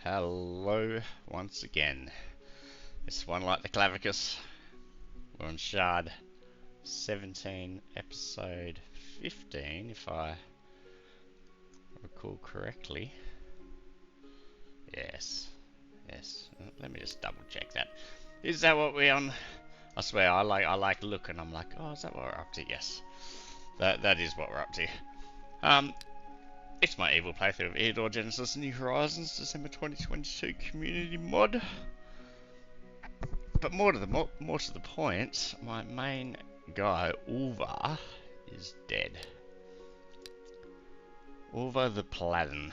Hello once again. This one, like the Clavicus, we're on Shard 17, episode 15, if I recall correctly. Yes. Let me just double check that. Is that what we're on? I swear, I like look and I'm like, oh, is that what we're up to? Yes. That is what we're up to. It's my evil playthrough of Eador Genesis New Horizons December 2022 community mod. But more to the point, my main guy, Ulva, is dead. Ulva the Paladin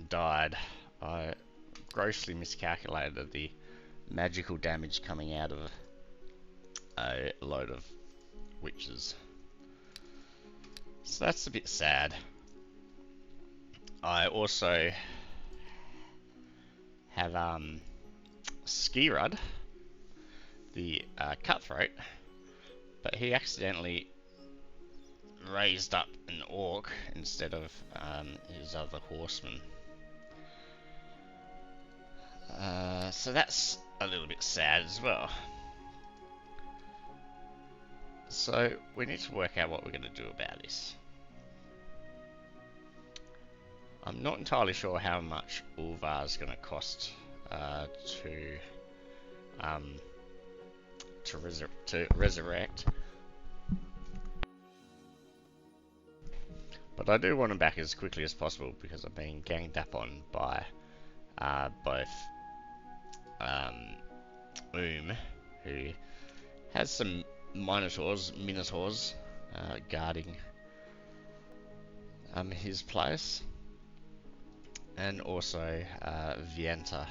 died. I grossly miscalculated the magical damage coming out of a load of witches. So that's a bit sad. I also have Skirud, the cutthroat, but he accidentally raised up an orc instead of his other horseman. So that's a little bit sad as well. So we need to work out what we're going to do about this. I'm not entirely sure how much Ulvar is going to cost to resurrect, but I do want him back as quickly as possible because I'm being ganged up on by both Oumm, who has some minotaurs guarding his place, and also Vienta.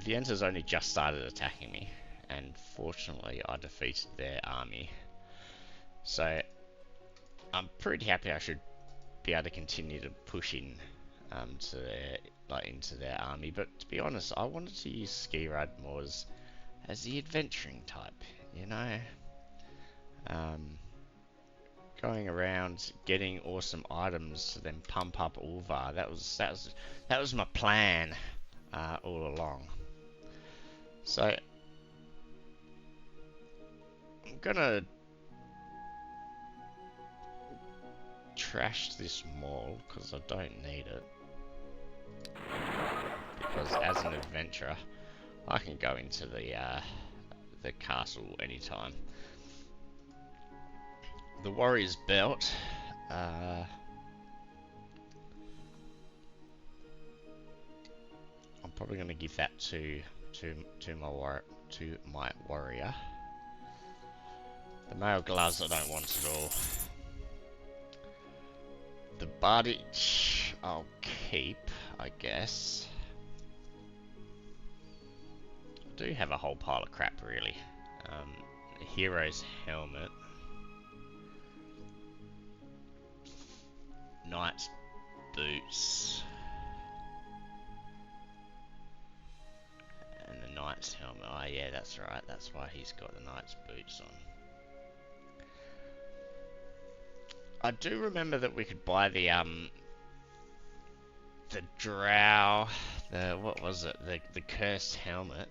Vienta's only just started attacking me, and fortunately I defeated their army. So I'm pretty happy. I should be able to continue to push in to into their army. But to be honest, I wanted to use Skirud more as the adventuring type, you know. Going around getting awesome items to then pump up Ulvar. That was my plan all along. So I'm gonna trash this mall because I don't need it. Because as an adventurer, I can go into the castle anytime. The warrior's belt. I'm probably going to give that to my warrior. The mail gloves I don't want at all. The bardage I'll keep, I guess. I do have a whole pile of crap, really. The hero's helmet. Knight's boots. And the knight's helmet. Oh yeah, that's right. That's why he's got the knight's boots on. I do remember that we could buy the drow, what was it? The cursed helmet.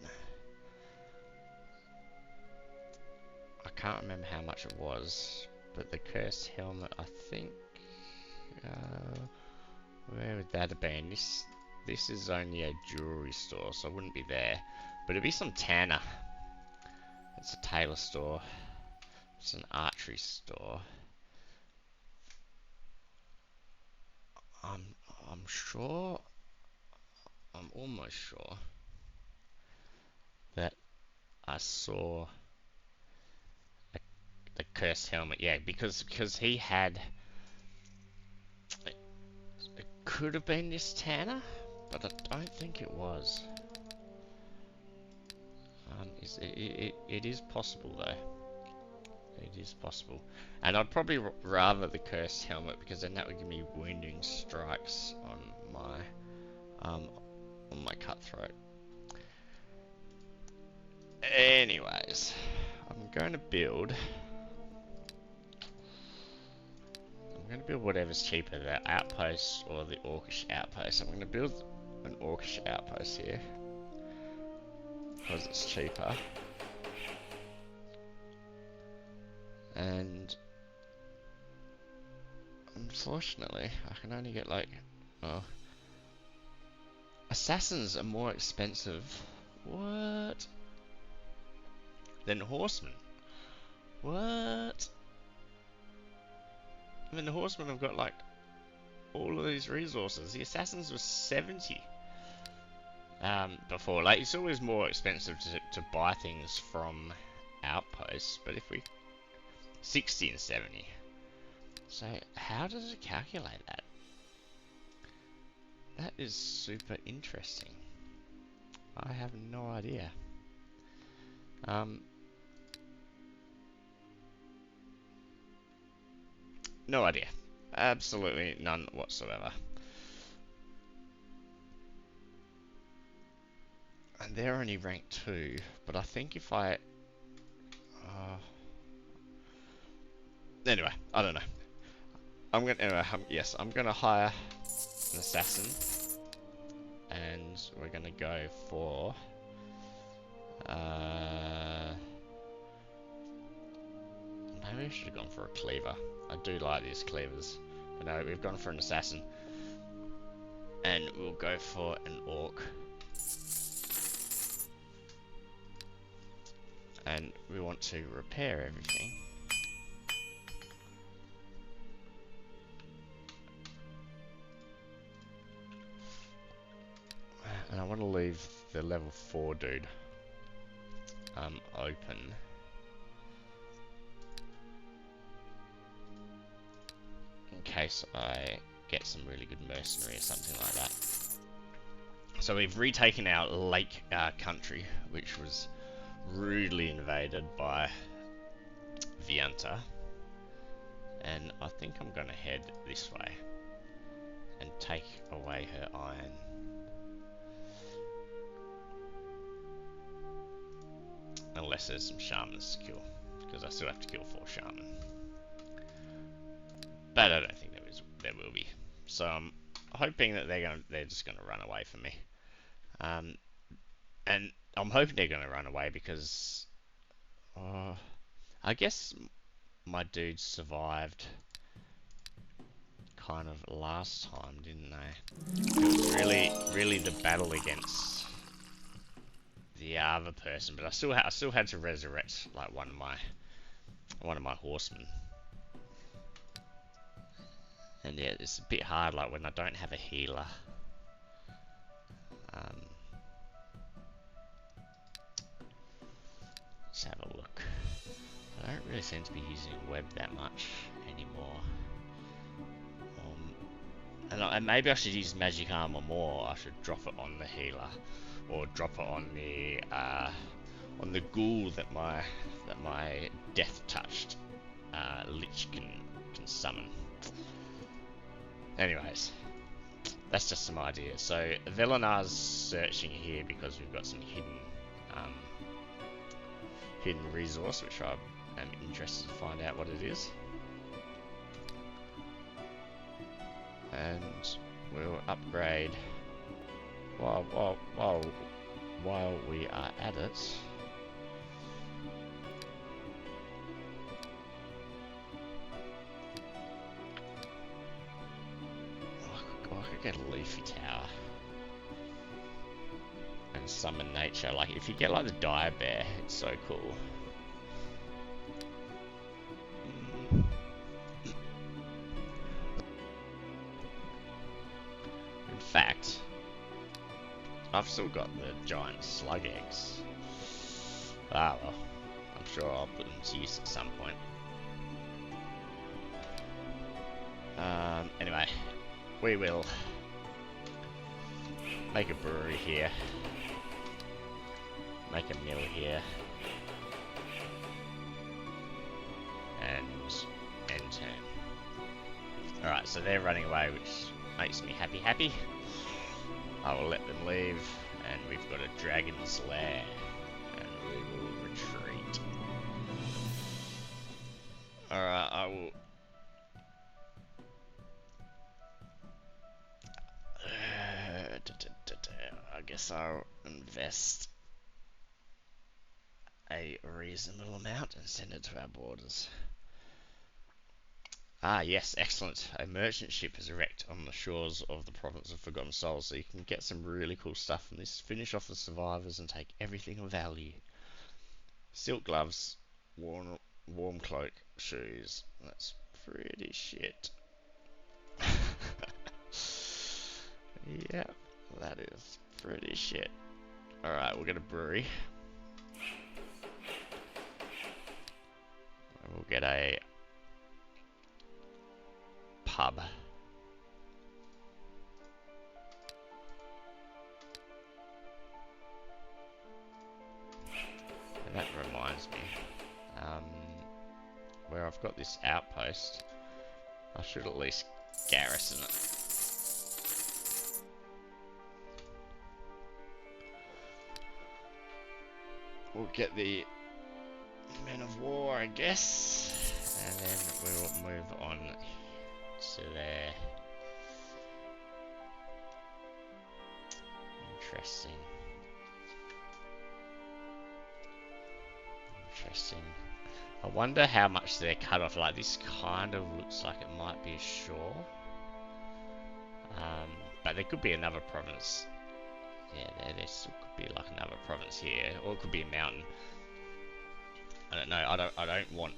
I can't remember how much it was, but the cursed helmet, I think. Where would that have been? This is only a jewelry store, so I wouldn't be there. But it'd be some tanner. It's a tailor store. It's an archery store. I'm sure. I'm almost sure that I saw the cursed helmet. Yeah, because he had. It could have been this tanner, but I don't think it was. It is possible though. It is possible, and I'd probably rather the cursed helmet because then that would give me wounding strikes on my cutthroat. Anyways, I'm going to build I'm going to build whatever's cheaper, the outpost or the orcish outpost. I'm going to build an orcish outpost here because it's cheaper. And unfortunately, I can only get like, oh, assassins are more expensive. What? Than horsemen. What? I mean, the horsemen have got like all of these resources. The assassins were 70 before. Like, it's always more expensive to buy things from outposts, but if we 60 and 70. So how does it calculate that? That is super interesting. I have no idea. No idea. Absolutely none whatsoever. And they're only rank 2, but I think if I... anyway, I don't know. I'm gonna hire an assassin, and we're gonna go for maybe we should have gone for a cleaver. I do like these cleavers. But no, we've gone for an assassin, and we'll go for an orc, and we want to repair everything. And I want to leave the level 4 dude open. In case I get some really good mercenary or something like that. So we've retaken our lake country, which was rudely invaded by Vianta. And I think I'm going to head this way and take away her iron. Unless there's some shamans to kill, because I still have to kill 4 shaman. But I don't think there will be. So I'm hoping that they're just gonna run away from me. And I'm hoping they're gonna run away because I guess my dudes survived kind of last time, didn't they? It was really the battle against the other person, but I still had to resurrect like one of my horsemen. And yeah, it's a bit hard like when I don't have a healer. Let's have a look. I don't really seem to be using web that much anymore. And maybe I should use magic armor more. I should drop it on the healer, or drop it on the ghoul that my death touched lich can summon. Anyways, that's just some ideas. So Velinar's searching here because we've got some hidden resource, which I am interested to find out what it is. And we'll upgrade while we are at it. I could get a leafy tower and summon nature. Like if you get like the dire bear, it's so cool. In fact, I've still got the giant slug eggs. Ah well, I'm sure I'll put them to use at some point. Anyway, we will make a brewery here, make a mill here, and end turn. Alright, so they're running away, which makes me happy. I will let them leave, and we've got a dragon's lair, and we will retreat. Alright, I will guess I'll invest a reasonable amount and send it to our borders. Ah, yes, excellent. A merchant ship is erect on the shores of the province of Forgotten Souls, so you can get some really cool stuff from this. Finish off the survivors and take everything of value. Silk gloves, warm cloak, shoes. That's pretty shit. Yeah, that is pretty shit. Alright, we'll get a brewery. And we'll get a pub. And that reminds me, where I've got this outpost, I should at least garrison it. We'll get the men of war, I guess, and then we'll move on to there. Interesting. Interesting. I wonder how much they're cut off. Like, this kind of looks like it might be a shore. But there could be another province. Yeah, there still could be like another province here, or it could be a mountain. I don't know. I don't want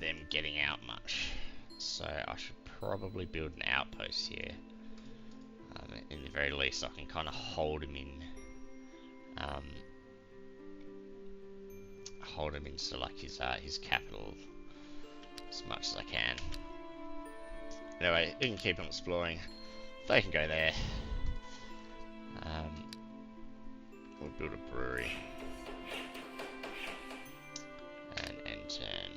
them getting out much, so I should probably build an outpost here. In the very least, I can kind of hold him in. Hold him into like his capital as much as I can. Anyway, you can keep on exploring. They can go there. We'll build a brewery. And end turn.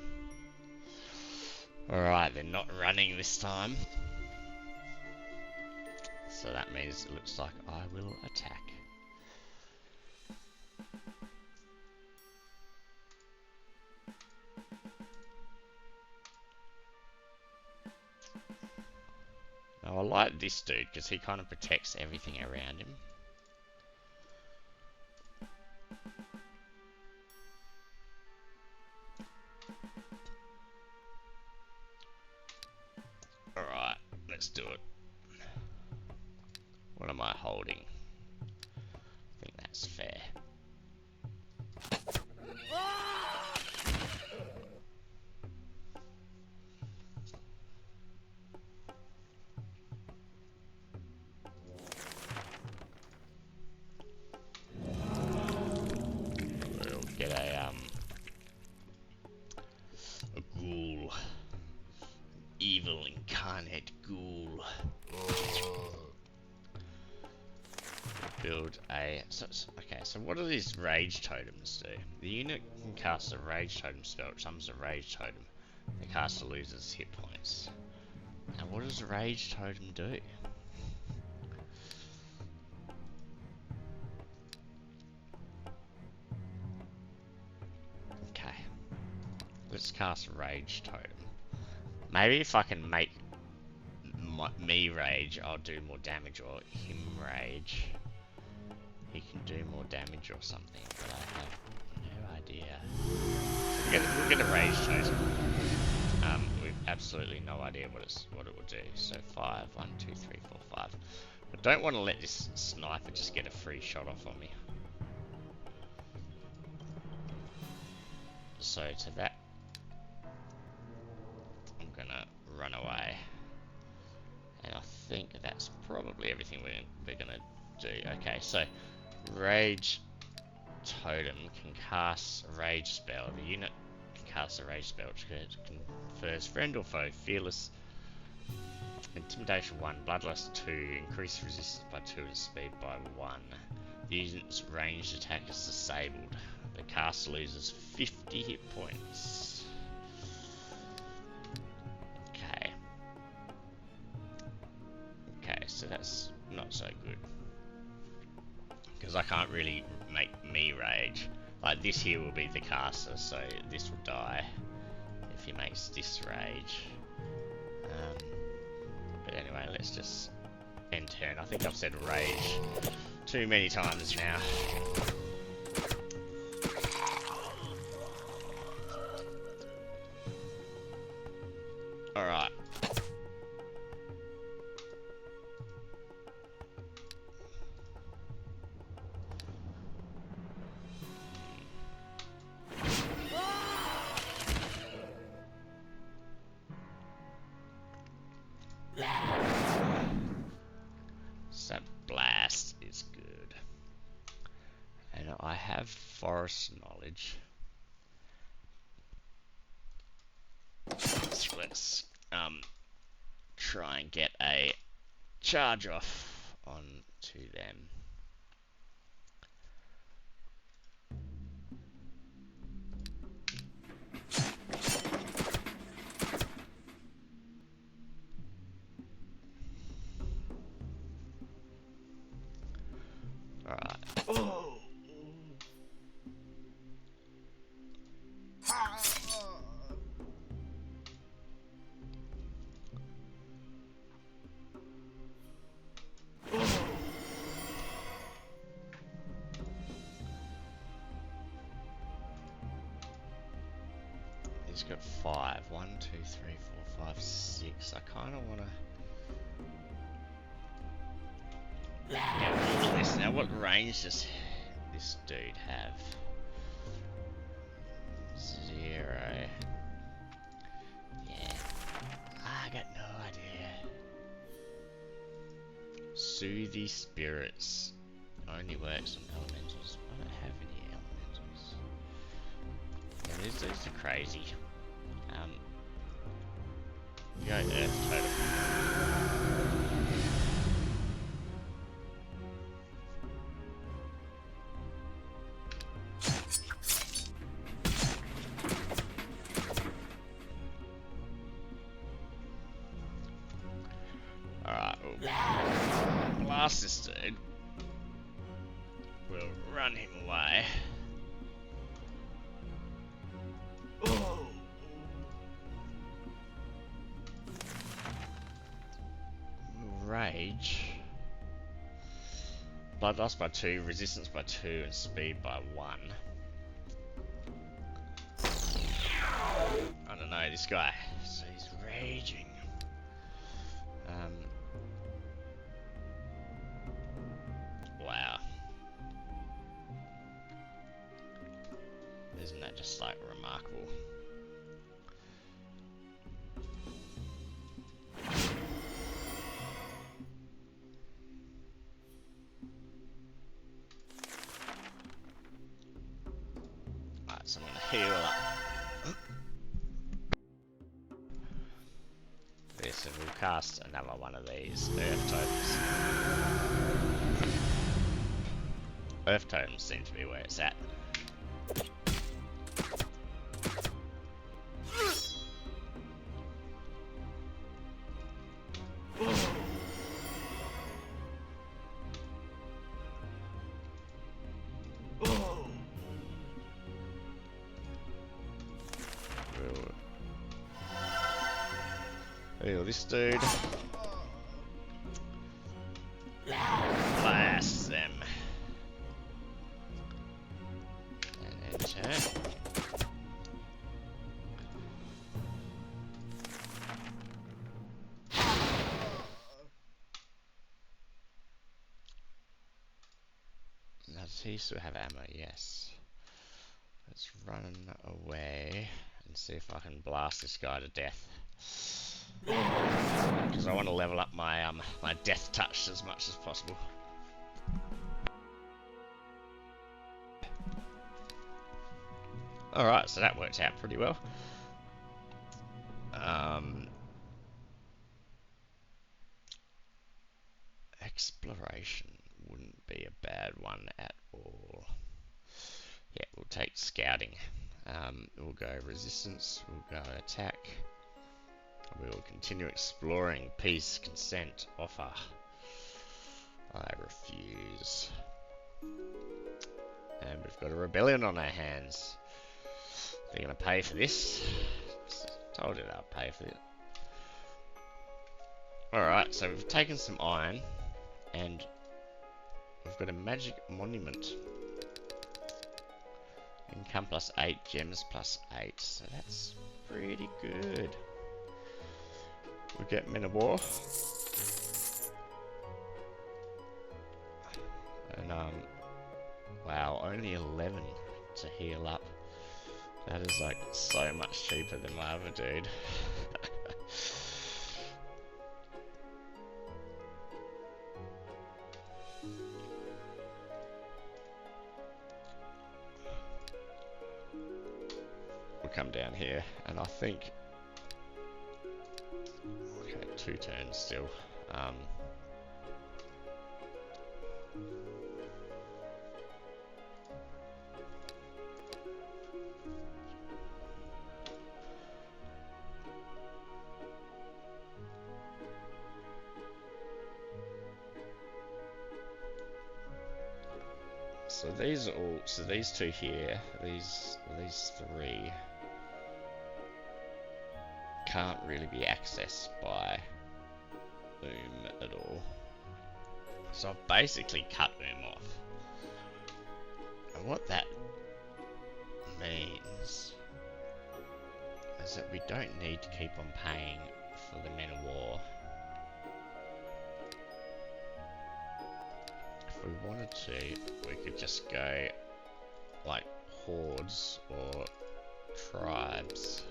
Alright, they're not running this time. So that means it looks like I will attack. Now I like this dude because he kind of protects everything around him. Alright, let's do it. What am I holding? I think that's fair. We'll get a ghoul. Evil incarnate ghoul. Build a... okay, so what do these rage totems do? The unit can cast a rage totem spell, which summons a rage totem. The caster loses hit points. Now what does a rage totem do? Okay. Let's cast a rage totem. Maybe if I can make me rage, I'll do more damage, or him rage. He can do more damage or something, but I have no idea. We'll get a rage totem. We've absolutely no idea what it will do. So 5, 1, 2, 3, 4, 5. I don't want to let this sniper just get a free shot off on me. So to that, I'm gonna run away. And I think that's probably everything we're gonna do. Okay, so Rage Totem can cast a rage spell. The unit can cast a rage spell which confers friend or foe fearless, intimidation 1, bloodlust 2, increase resistance by 2 and speed by 1. The unit's ranged attack is disabled. The caster loses 50 hit points. Okay. Okay, so that's not so good. Because I can't really make me rage. Like, this here will be the caster, so this will die if he makes this rage. But anyway, let's just end turn. I think I've said rage too many times now. Alright. So blast is good. And I have forest knowledge. So let's try and get a charge off onto them. Alright. Oh. He's got 5. 1, 2, 3, 4, 5, 6. I kind of want to. Now, what range does this dude have? 0. Yeah. I got no idea. Soothe spirits. Only works on elementals. I don't have any elementals. Yeah, these dudes are crazy. Go Earth Totem. Alright, we'll blast this dude. We'll run him away. Rage. Bloodlust by 2, resistance by 2, and speed by 1. I don't know, this guy. So he's raging. Wow. Isn't that just like remarkable? Alright, so I'm gonna heal up. This, and we'll cast another one of these Earth Totems. Earth Totems seem to be where it's at. Heal this dude. Blast them. And enter. Now, does he still have ammo? Yes. Let's run away and see if I can blast this guy to death. Because I want to level up my my death touch as much as possible. Alright, so that worked out pretty well. Exploration wouldn't be a bad one at all. Yeah, we'll take scouting. We'll go resistance, we'll go attack. We will continue exploring. Peace, consent, offer. I refuse. And we've got a rebellion on our hands. They're going to pay for this. Told you they'll pay for it. Alright, so we've taken some iron. And we've got a magic monument. Income +8, gems +8, so that's pretty good. We get Men of War. And wow, only 11 to heal up. That is like so much cheaper than my other dude. We'll come down here, and I think, okay, 2 turns still. So these are all. So these 2 here, these 3 can't really be accessed by Oumm at all. So I've basically cut Oumm off. And what that means is that we don't need to keep on paying for the Men of War. If we wanted to, we could just go like hordes or tribes.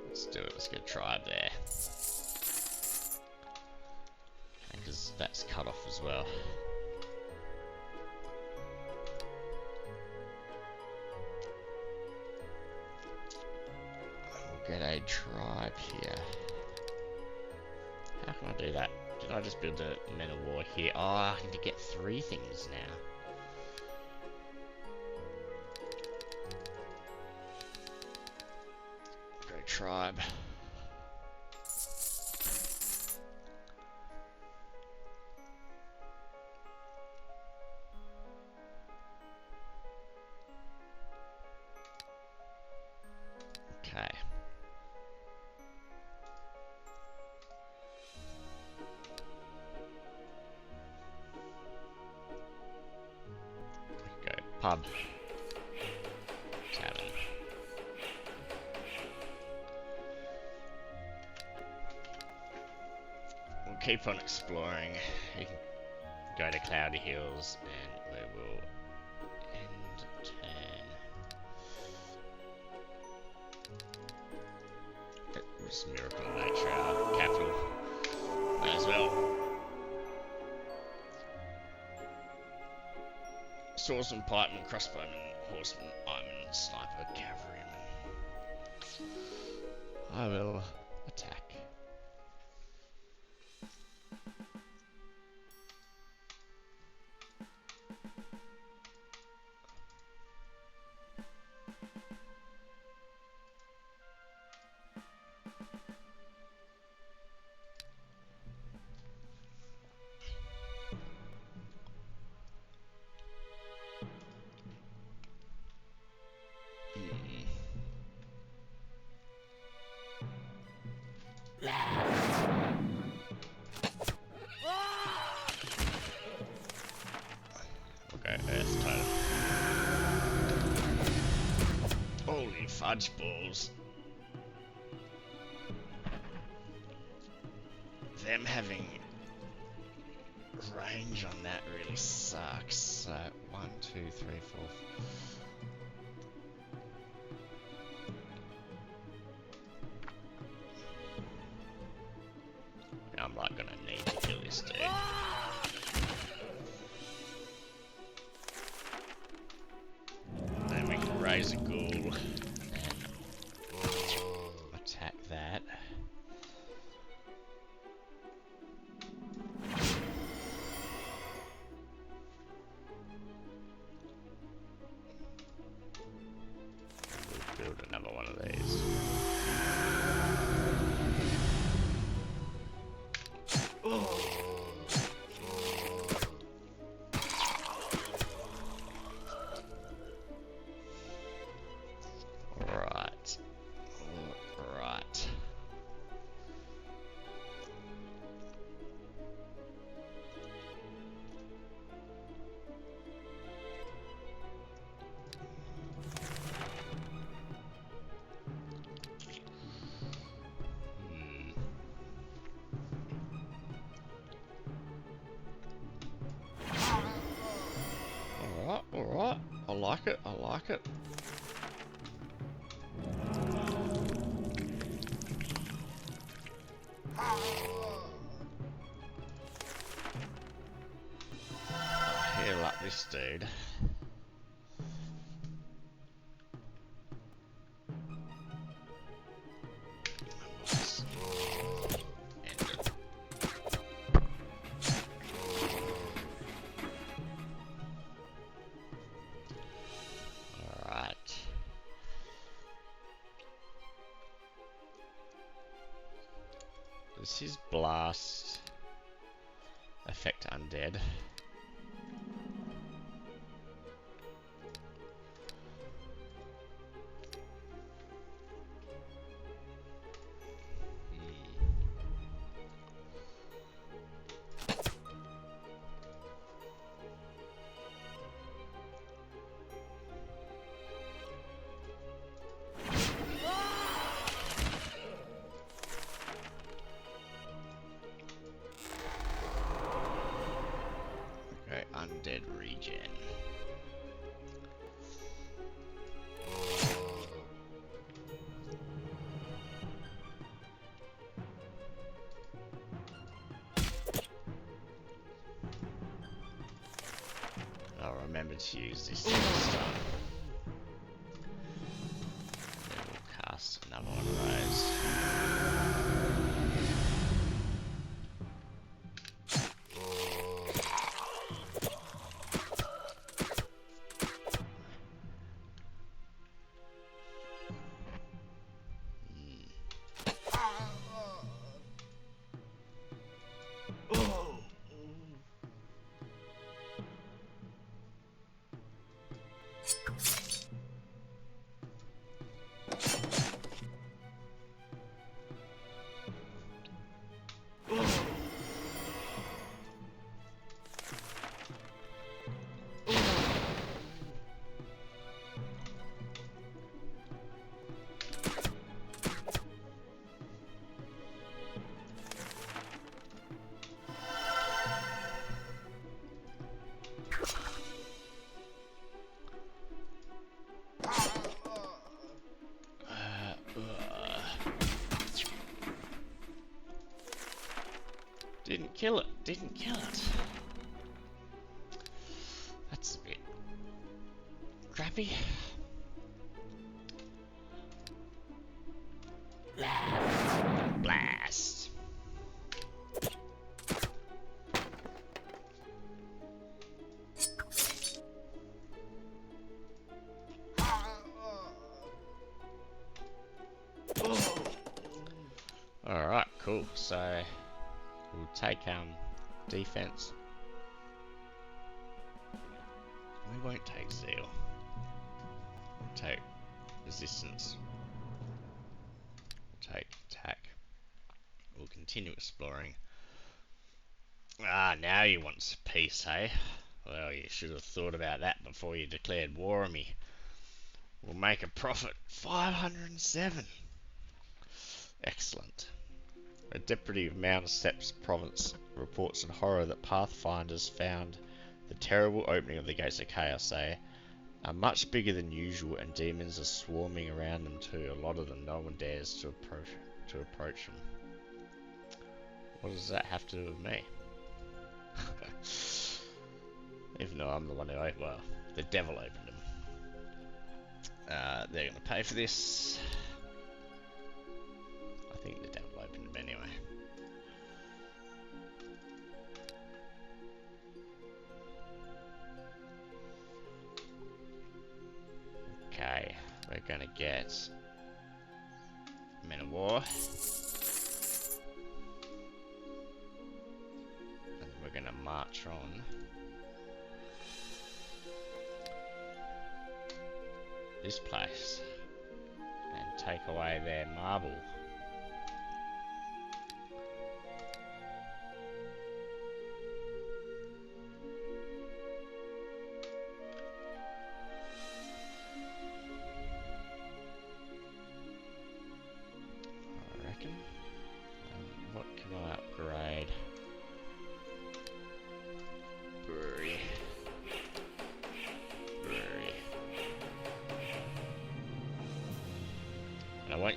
Let's do it, let's get a tribe there. Because that's cut off as well. We'll get a tribe here. How can I do that? Did I just build a Men of War here? Oh, I need to get 3 things now. Go tribe. Okay. Go pub. Tavern. We'll keep on exploring. You can go to Cloudy Hills and we will end turn. Just Miracle of Nature, our capital. Might as well. Swordsman, pikeman, crossbowman, horseman, yeoman, sniper, cavalryman. I will attack. Okay, Earth Totem. Holy fudge balls. Them having range on that really sucks. So, 1, 2, 3, 4. I'm like gonna need to kill this dude. Then we can raise a ghoul and attack that. We'll build another one of these. I like it. I like it. I'll heal up this dude. Does his blast affect undead? Undead regen. I'll remember to use this next time. Then we'll cast another one of those. Didn't kill it. Didn't kill it. That's a bit crappy. Blast. Alright, cool. So we'll take defense. We won't take zeal. We'll take resistance. We'll take attack. We'll continue exploring. Ah, now you want some peace, hey? Well, you should have thought about that before you declared war on me. We'll make a profit. 507. Excellent. A deputy of Mount Steps province reports in horror that pathfinders found the terrible opening of the gates of chaos. They are much bigger than usual, and demons are swarming around them too. A lot of them. No one dares to approach them. What does that have to do with me? Even though I'm the one who opened. Well, the devil opened them. They're going to pay for this. I think the devil opened them anyway. Okay, we're gonna get Men of War. And we're gonna march on this place and take away their marble. What can I upgrade? Brewery. Brewery.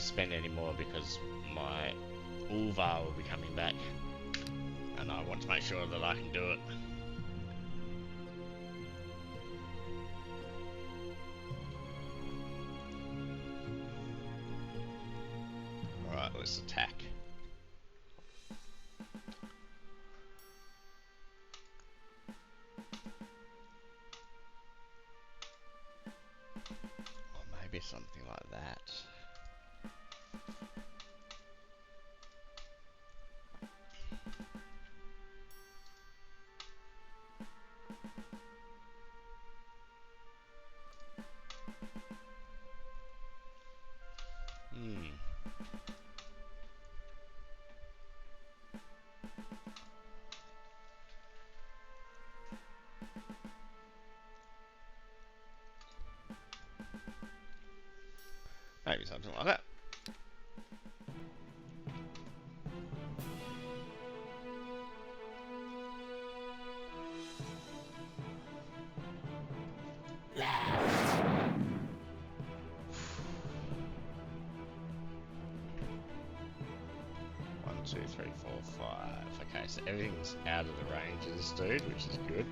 spend any more because my Ulvar will be coming back, and I want to make sure that I can do it. Alright, let's attack. Or maybe something like that. Maybe something like that. One, two, three, four, five. Okay, so everything's out of the range of this dude, which is good.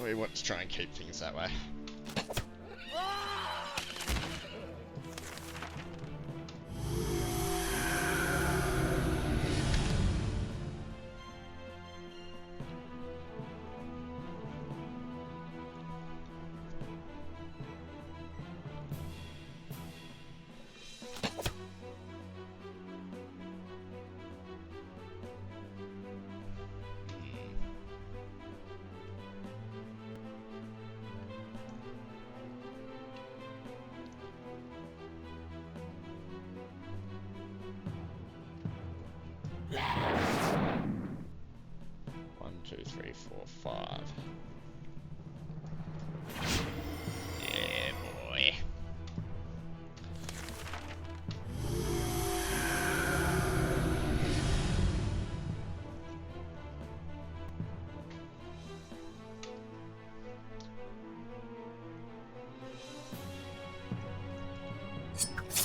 We want to try and keep things that way. One, two, three, four, five. Yeah, boy.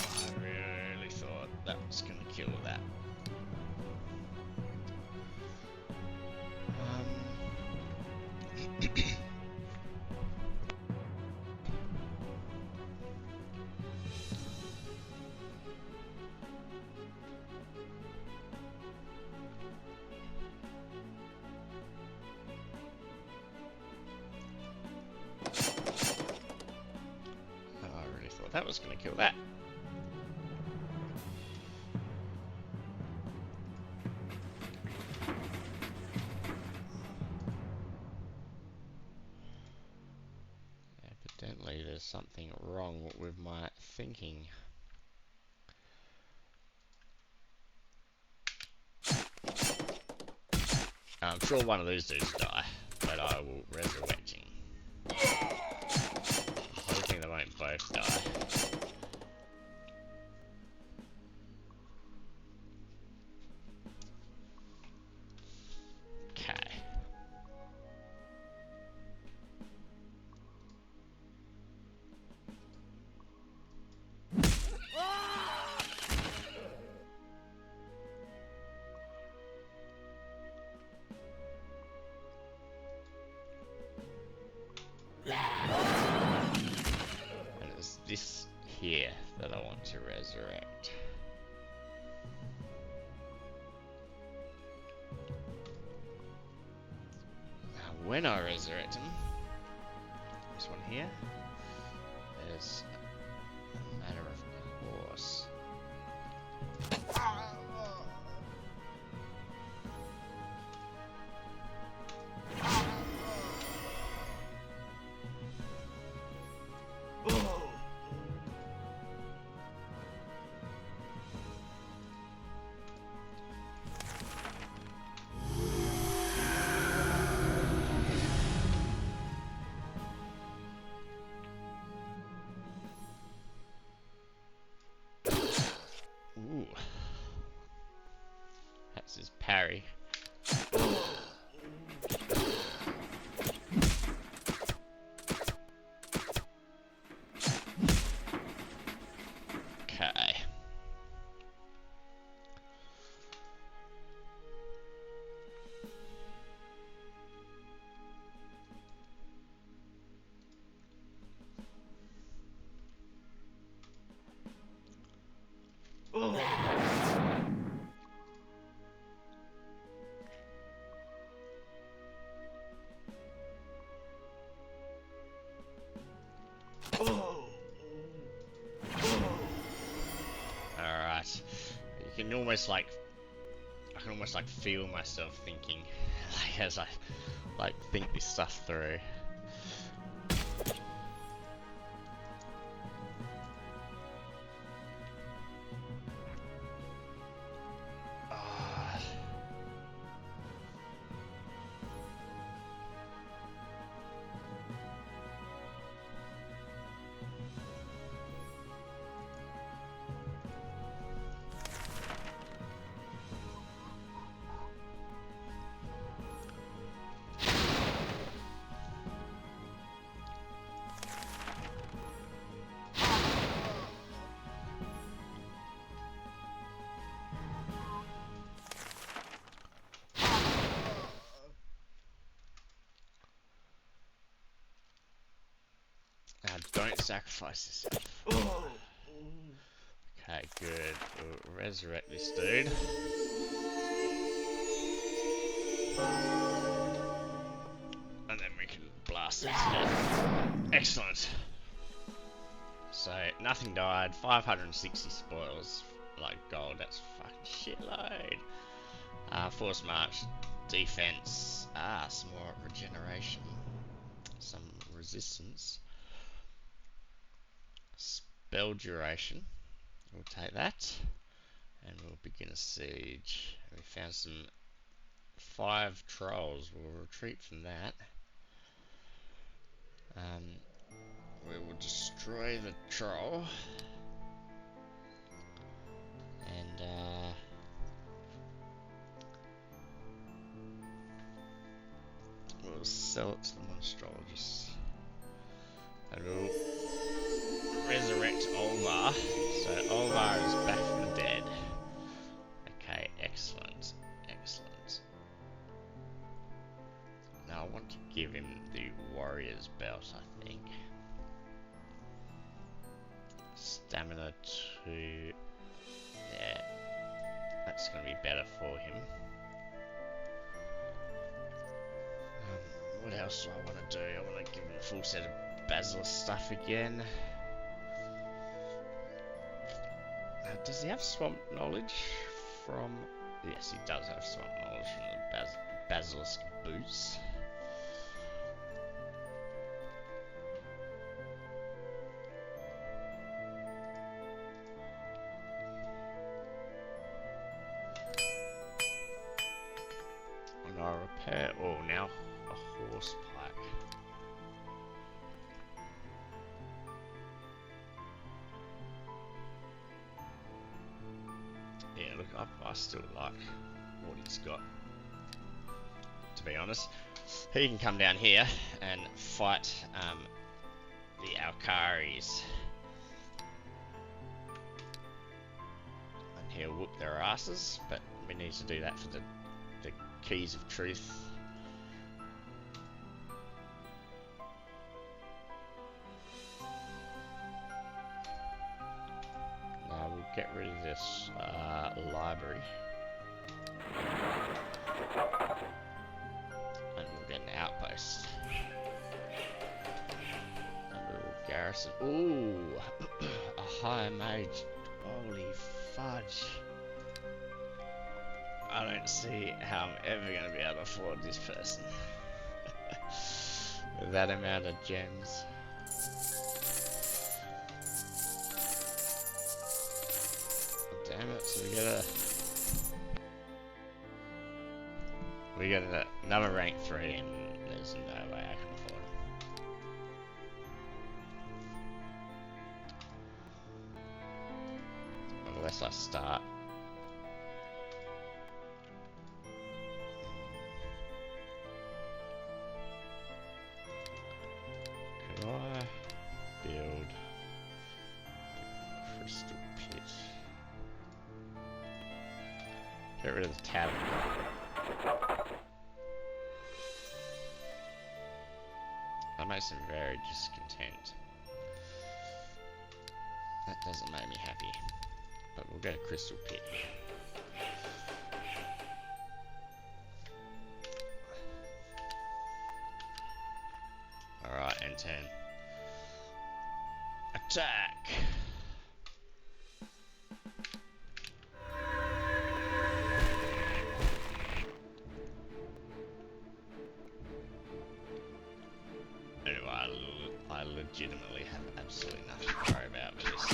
I really thought that was gonna kill that. I really thought that was going to kill that. Evidently there's something wrong with my thinking. I'm sure one of these dudes die, but I will resurrect him. I'm hoping they won't both die. Okay. And it's this here that I want to resurrect. Now, when I resurrect him, this one here, is a matter of course. Ooh. That's his parry. Okay. Alright. You can almost like... I can almost like feel myself thinking, like, as I like think this stuff through. Now don't sacrifice yourself. Okay, good. We'll resurrect this dude. And then we can blast it to death. Excellent. So, nothing died, 560 spoils, like gold, that's fucking shitload. Force march, defense, some more regeneration, some resistance. Spell duration, we'll take that. And we'll begin a siege. We found some 5 trolls. We'll retreat from that. We will destroy the troll. And we'll sell it to the monstrologists. And we'll resurrect Olvar. So Olvar is back from the dead. Okay, excellent. Excellent. Now I want to give him the warrior's belt, I think. Stamina 2. Yeah. That's going to be better for him. What else do I want to do? I want to give him a full set of basilisk stuff again. Does he have swamp knowledge from... Yes, he does have swamp knowledge from the basilisk boots. And I repair... Oh, now a horse pike. Yeah, look, I still like what he's got, to be honest. He can come down here and fight the Alkaris. And he'll whoop their asses, but we need to do that for the keys of truth. Now we'll get rid of this library. And we'll get an outpost. And we'll garrison. Ooh! A high mage. Holy fudge. I don't see how I'm ever going to be able to afford this person. With that amount of gems. Damn it, so we get another rank 3 and there's no way I can afford it. Unless I start. Could I build the crystal pit? Get rid of the tavern. That makes him very discontent. That doesn't make me happy. But we'll get a crystal pit. Alright, and 10. Attack! Anyway, I legitimately have absolutely nothing to worry about with this.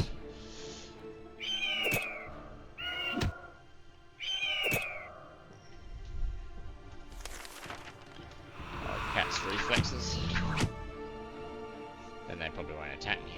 Oh, cat's reflexes. Then they probably won't attack me.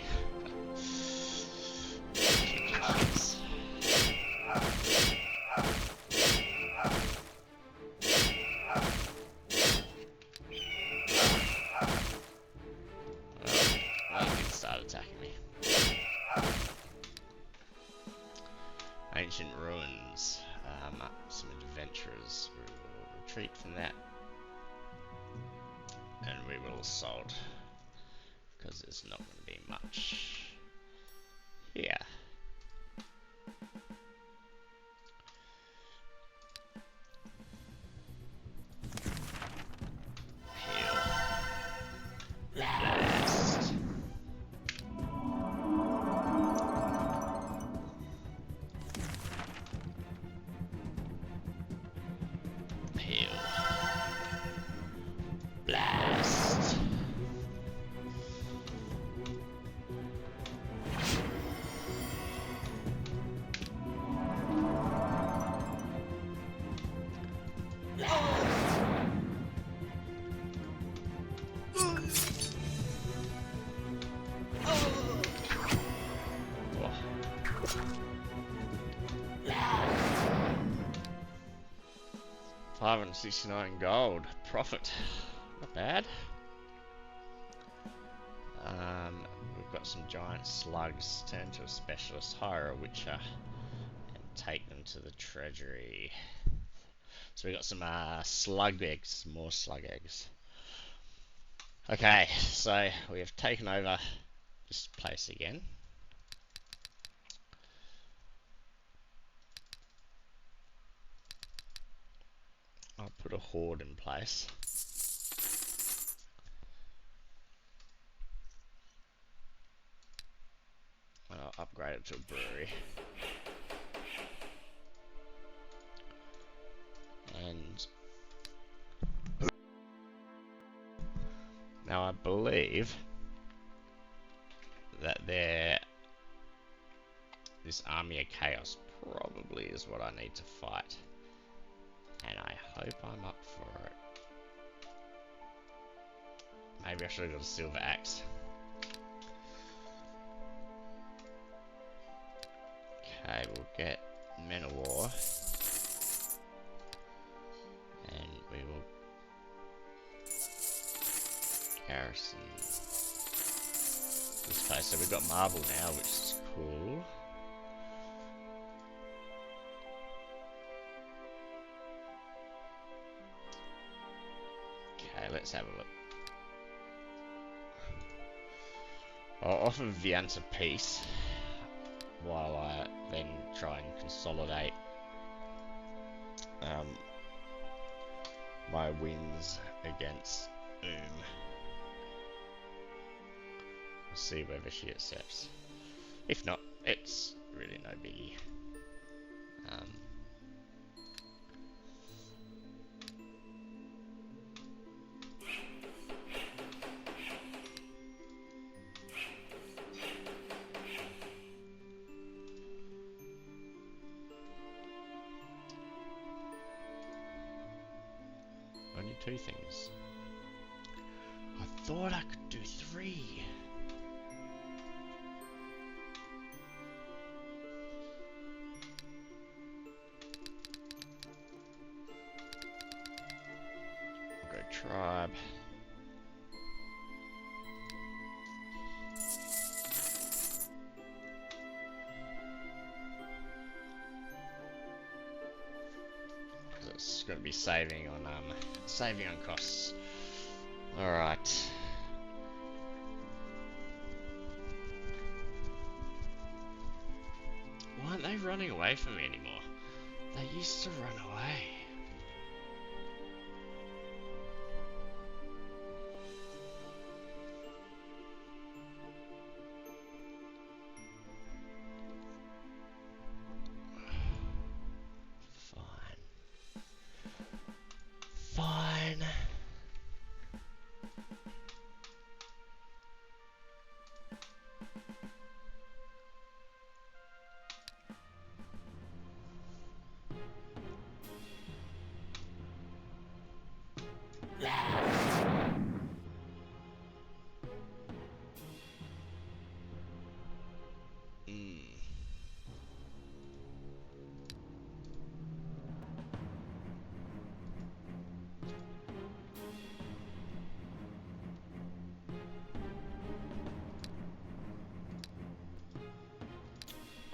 Ancient ruins. Some adventurers. We will retreat from that. And we will assault. Because there's not going to be much here. Blast. Heal. Blast. $569 gold. Profit. Not bad. We've got some giant slugs. Turn to a specialist, hire a witcher, and take them to the treasury. So we got some slug eggs. More slug eggs. Okay, so we have taken over this place again. I'll put a horde in place. I'll upgrade it to a brewery. And now I believe that this army of chaos probably is what I need to fight. And I hope I'm up for it. Maybe I should have got a silver axe. Okay, we'll get men of war. And we will garrison this place. So we've got marble now, which is cool. Okay, let's have a look. I'll offer Vianta peace while I then try and consolidate my wins against Oumm. We'll see whether she accepts. If not, it's really no biggie. Only 2 things. I thought I could do 3. I'll go tribe. It's going to be saving on costs. All right. Why aren't they running away from me anymore? They used to run away. Mm.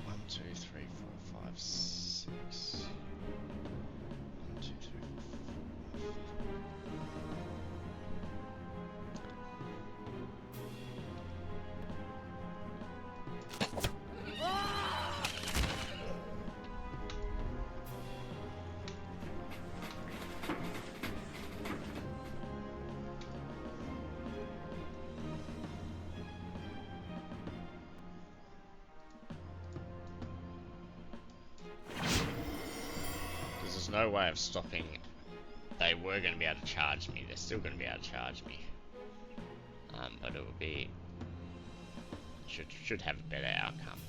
One, two, three, four, five, six. One, two, three, four, because there's no way of stopping. They were going to be able to charge me. They're still going to be able to charge me. But it will be should have a better outcome.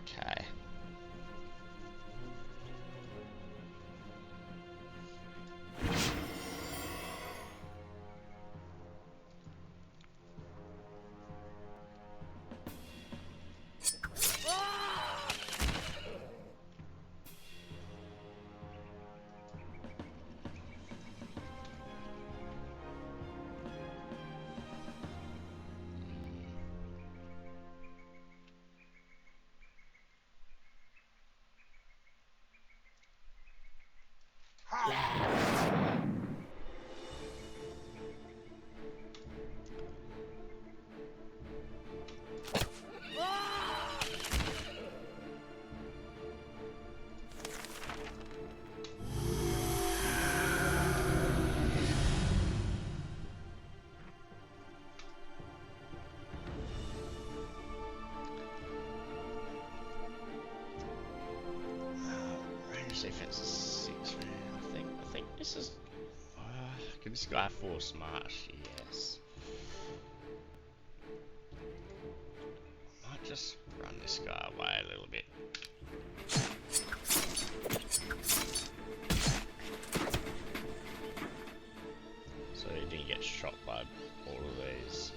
Okay. Defense is 6, man. I think this is. Give this guy 4 smart. Yes. Might just run this guy away a little bit. So he didn't get shot by all of these.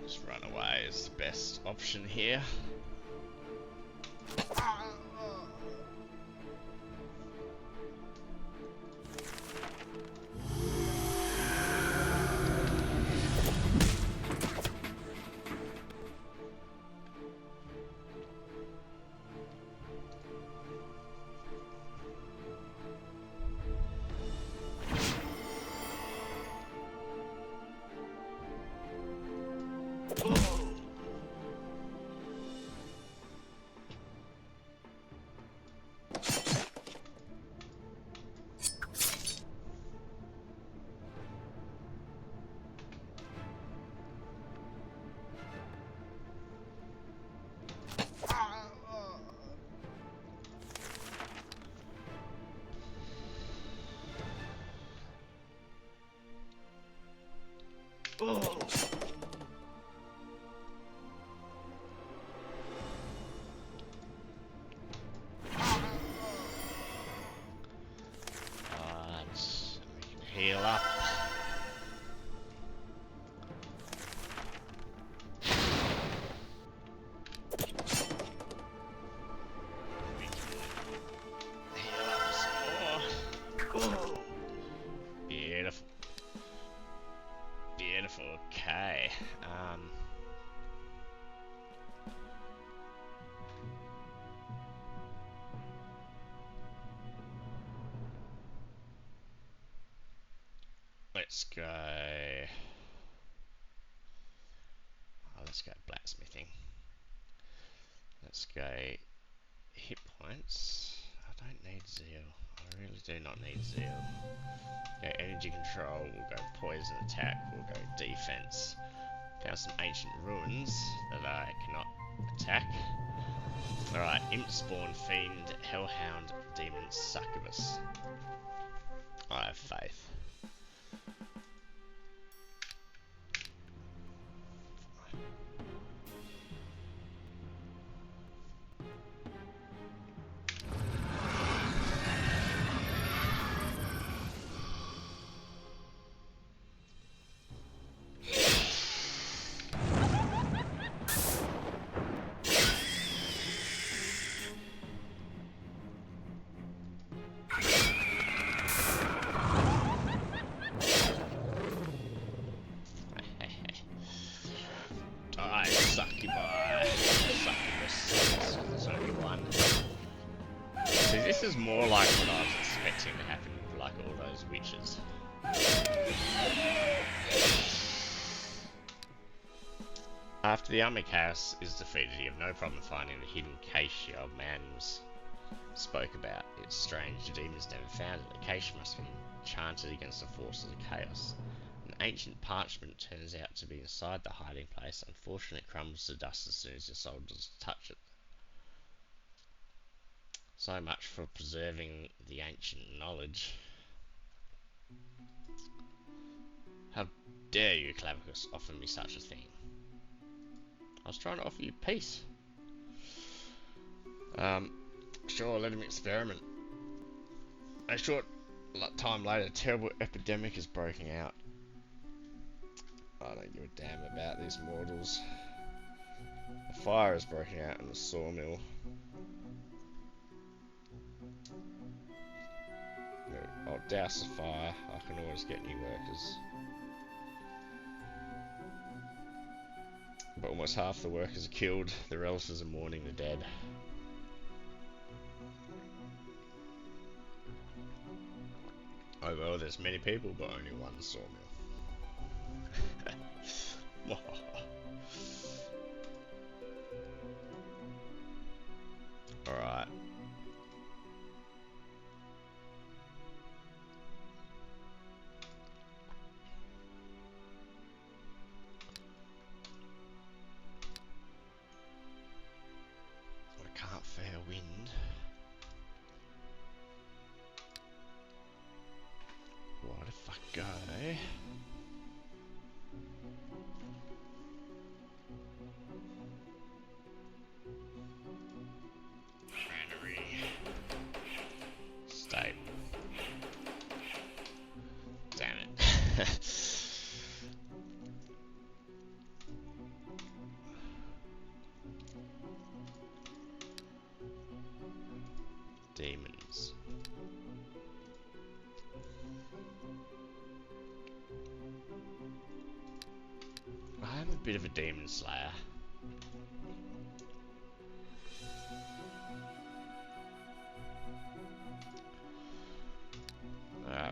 Just run away is the best option here. let's go. Oh, let's go blacksmithing. Let's go hit points. I don't need zeal. I really do not need zeal. Okay, energy control. We'll go poison attack. We'll go defense. Found some ancient ruins that I cannot attack. Alright, imp spawn, fiend, hellhound, demon, succubus. I have faith. This is more like what I was expecting to happen with like all those witches. After the army chaos is defeated, you have no problem finding the hidden cache your old man spoke about. It's strange, the demons never found it. The cache must be enchanted against the forces of chaos. An ancient parchment turns out to be inside the hiding place. Unfortunately, it crumbles to dust as soon as your soldiers touch it. So much for preserving the ancient knowledge. How dare you, Klavicus, offer me such a thing? I was trying to offer you peace. Sure, let him experiment. A short time later, a terrible epidemic is breaking out. I don't give a damn about these mortals. A fire is breaking out in the sawmill. I'll douse the fire. I can always get new workers. But almost half the workers are killed. The relatives are mourning the dead. Oh well, there's many people, but only one sawmill. Alright. I can't fair wind. What if I go? Granary. Stable. Damn it. Demons. I'm a bit of a demon slayer.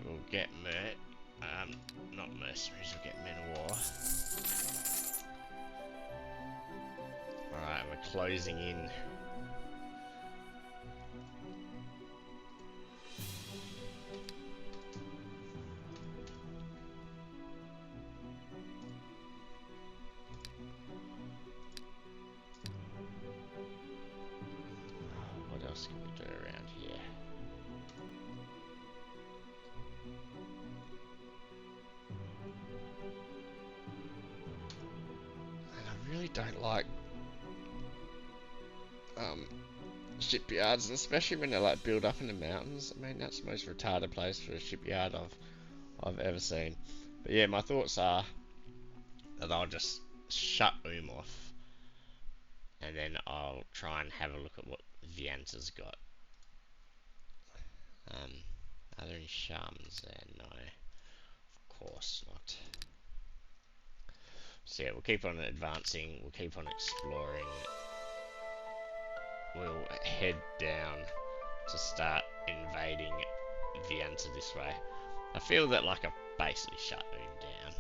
We'll get not mercenaries, we'll get men of war. Alright, we're closing in. What else can we do around here? And I really don't like shipyards, and especially when they're like built up in the mountains. I mean, that's the most retarded place for a shipyard I've ever seen. But yeah, my thoughts are that I'll just shut Oumm off, and then I'll try and have a look at what Vianta's got. Are there any shamans there? No, of course not. So yeah, we'll keep on advancing, we'll keep on exploring. We'll head down to start invading Vianta this way. I feel that like I've basically shut Oumm down.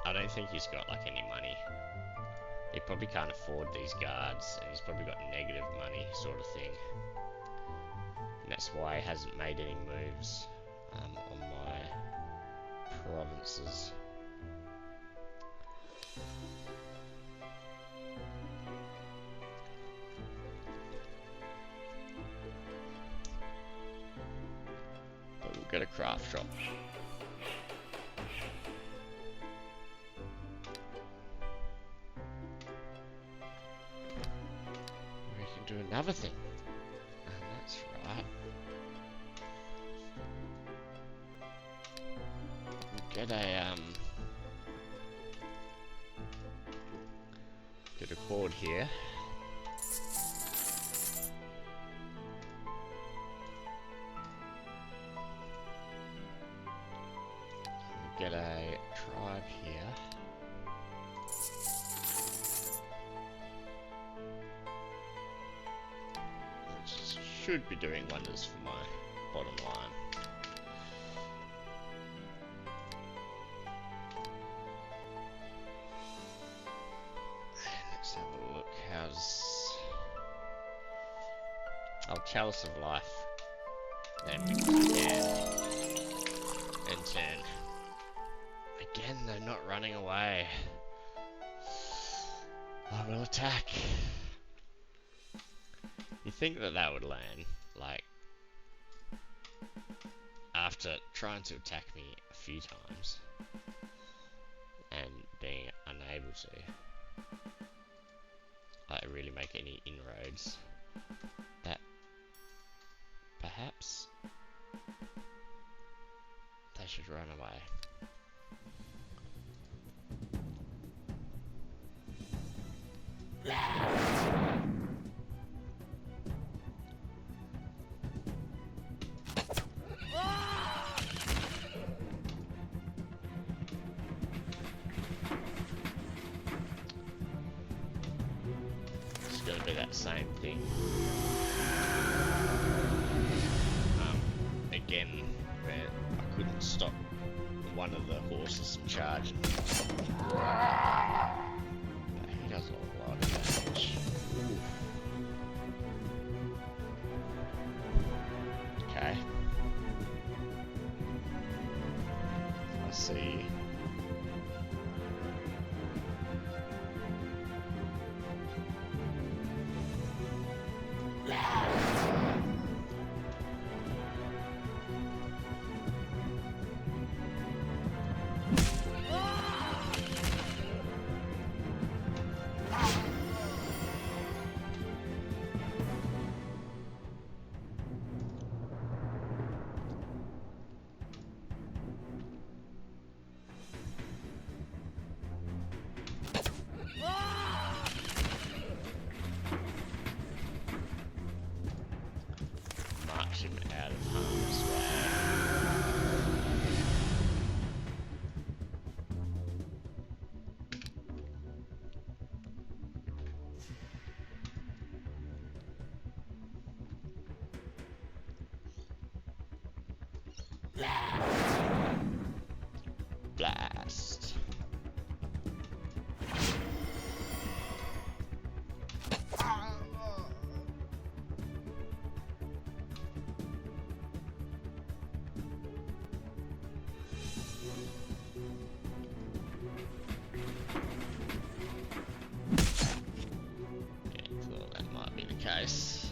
I don't think he's got like any money. He probably can't afford these guards, and he's probably got negative money, sort of thing. And that's why he hasn't made any moves on my provinces. But we'll get a craft shop. We can do another thing. And that's right. Get a cord here. Get a tribe here. Which should be doing wonders for my bottom line. Let's have a look. How's Chalice of Life? Then we can and turn. Again, they're not running away. I will attack. You think that would land, like, after trying to attack me a few times and being unable to, like, really make any inroads, that perhaps they should run away. It's gonna be that same thing. Again, where I couldn't stop one of the horses from charging. But he does a lot of damage. Okay. I see. March him out of harm's way. Blast. Thought that might be the case.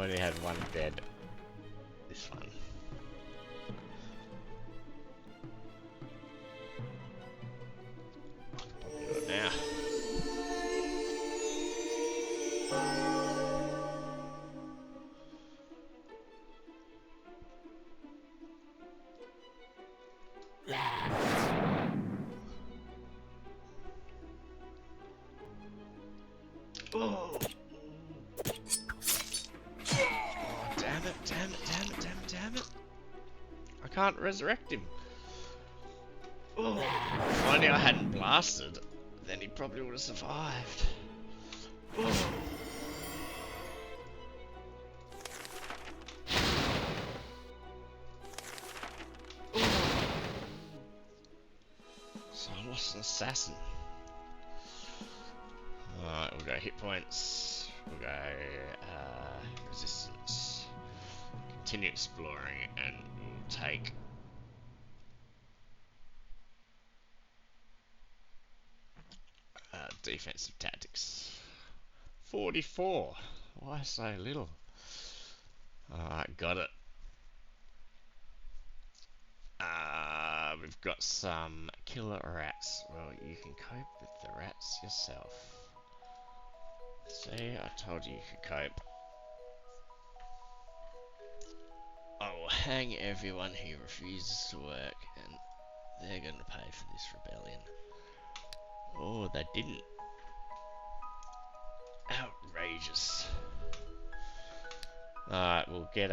only had one dead. This one. I'll do it now. Oh. Damn it, damn it, damn it, damn it, damn it. I can't resurrect him. Oh. If only I hadn't blasted, then he probably would have survived. Oh. So I lost an assassin. Alright, we'll go hit points. We'll go resistance. Continue exploring, and we'll take defensive tactics. 44. Why so little? Alright, got it. We've got some killer rats. Well, you can cope with the rats yourself. See, I told you could cope. I will hang everyone who refuses to work, and they're going to pay for this rebellion. Oh, they didn't. Outrageous. Alright, we'll get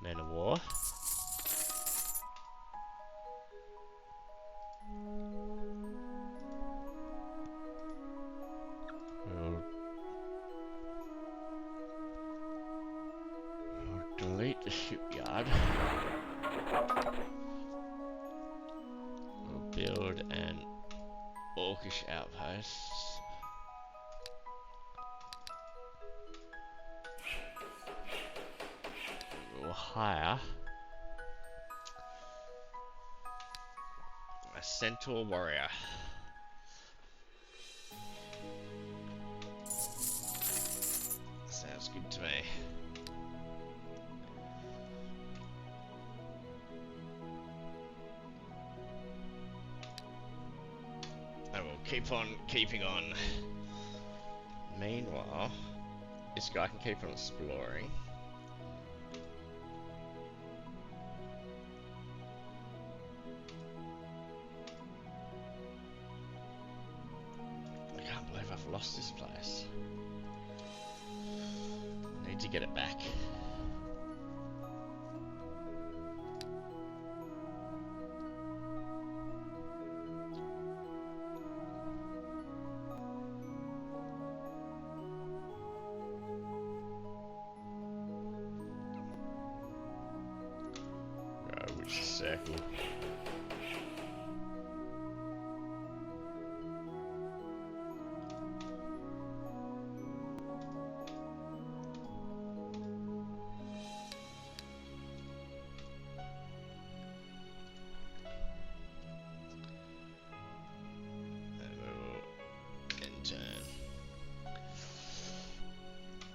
Men of War. We'll delete the shipyard. We'll build an Orcish outpost. We'll hire a centaur warrior. Sounds good to me. And we'll keep on keeping on. Meanwhile, this guy can keep on exploring. I can't believe I've lost this place. I need to get it back. Which circle?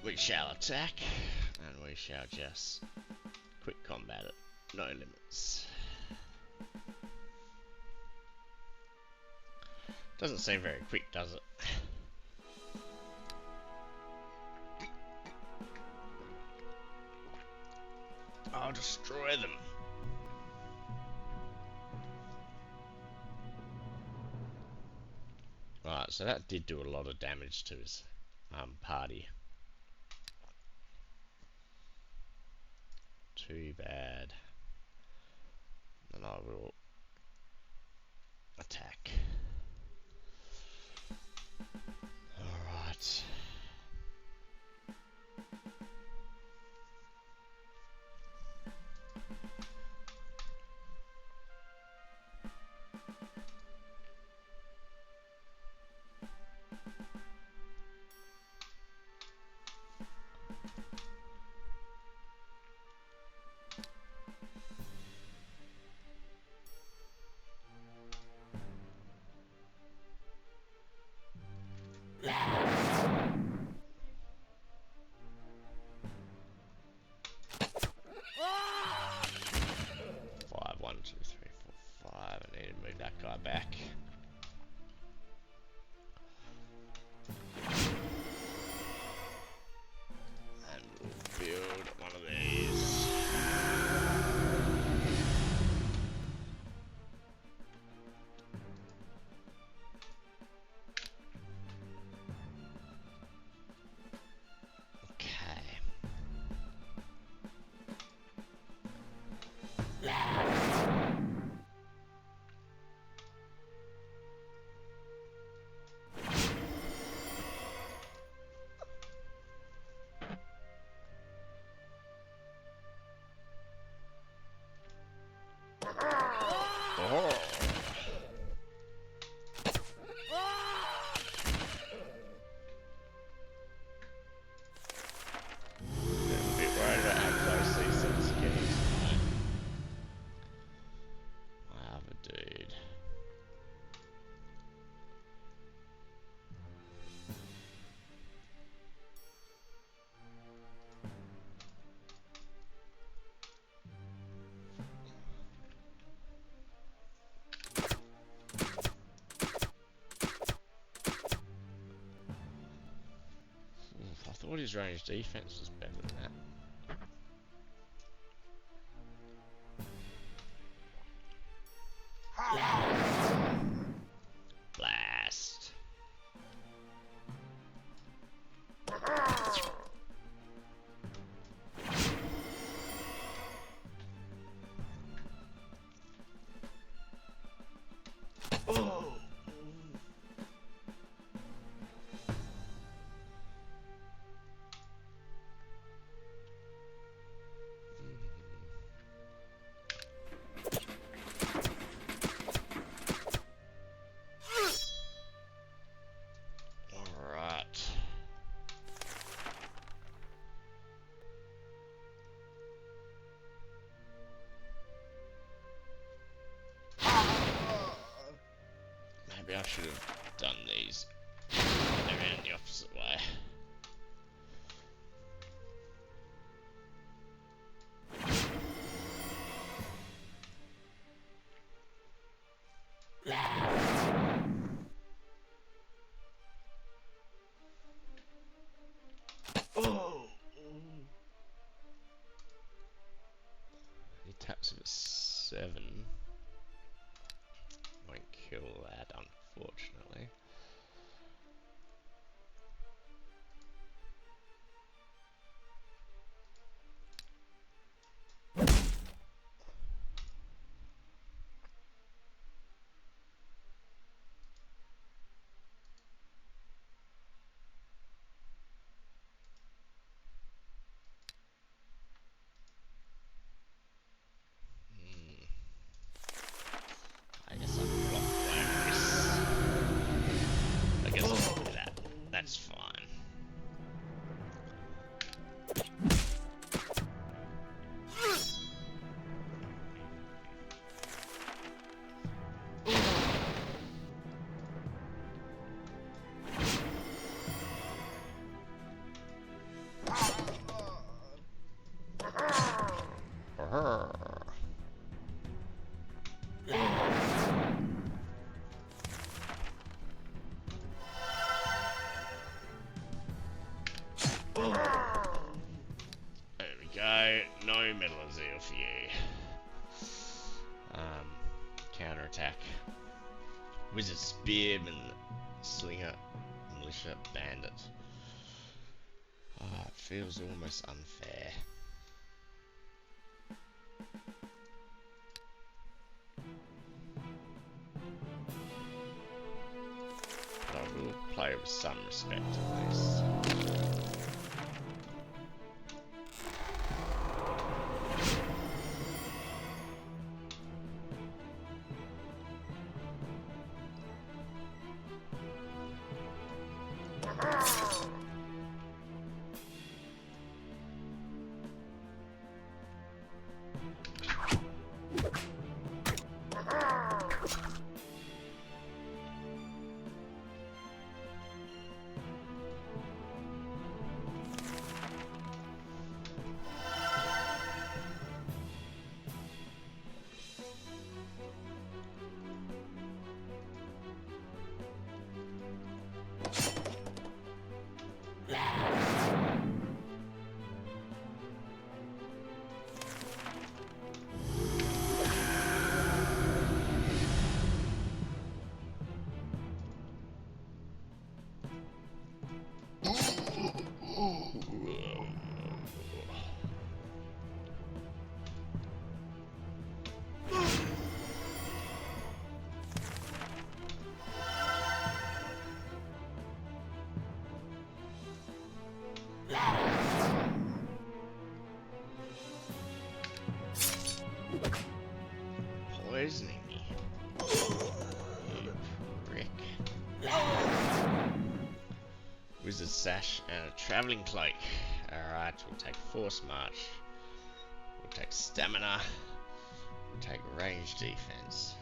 We shall attack, and we shall just quick combat it. No limits. Doesn't seem very quick, does it? I'll destroy them. Right, so that did do a lot of damage to his party. Too bad. And I will attack. Alright. thought his range defense was better than that. Blast. Oh. Alright. Maybe I should have done these around the opposite way. Oh! He taps him at 7. Won't kill that, unfortunately. I guess I'll block this. I guess I'll do that. That's fine. There we go. No Metal Zeal for you. Counterattack. Wizard Spearman, Slinger, Militia, Bandit. Oh, it feels almost unfair. But I will play with some respect at least. Poisoning me. You prick. Wizard Sash and a Travelling Cloak. Alright, we'll take Force March. We'll take Stamina. We'll take Range Defense.